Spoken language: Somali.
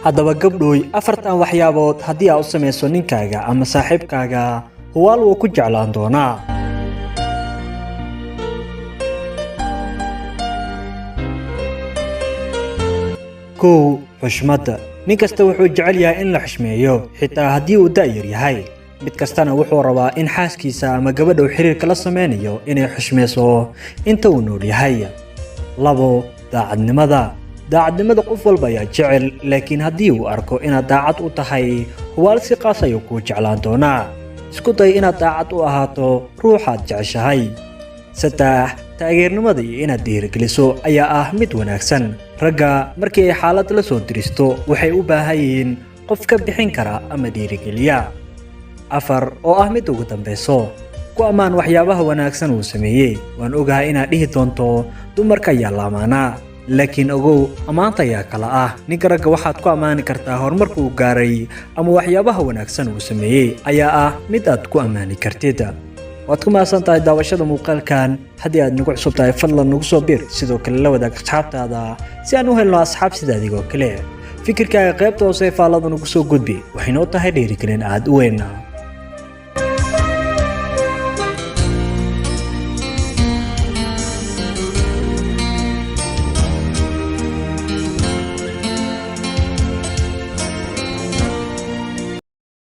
haddaba gabdhoy afartan waxyaabood haddii aad u samayso ninkaaga ama saaxiibkaaga huwaal wuu ku jeclaan doonaa. kow xushmada. nin kasta wuxuu jecel yahay in la xushmeeyo xitaa haddii uu da'yar yahay. mid kastana wuxuu rabaa in xaaskiisa ama gabadha uu xiriirka la sameynayo inay xushmeyso inta uu nool yahay. labo daacadnimada. daacadnimada qof walba ayaa jecel, laakiin haddii uu arko inaad daacad u tahay huwaal si qaas ayuu kuu jeclaan doonaa. isku day inaad daacad u ahaato ruuxaad jeceshahay. saddex taageernimada iyo inaad dhiirigeliso ayaa ah mid wanaagsan. ragga markii ay xaalad la soo diristo waxay u baahan yihiin qof ka bixin kara ama dhiirigeliya. afar oo ah mid ugu dambeyso, ku ammaan waxyaabaha wanaagsan uu sameeyey. waan ogahay inaad dhihi doonto dumarka ayaa la amaanaa, laakiin ogow ammaanta ayaa kala ah. ninka ragga waxaad ku ammaani kartaa horumarka uu gaaray ama waxyaabaha wanaagsan uu sameeyey ayaa ah mid aad ku ammaani kartid. waad ku mahadsan tahay daawashada muuqaalkan. haddii aad nagu cusub tahay fadlan nagu soo bir, sidoo kale la wadaag asxaabtaada si aan u helno asxaab sida adigoo kale. fikirkaaga qaybta hoose ee faallada nagu soo gudbi, waxay noo tahay dhiirigelin aad u weyn.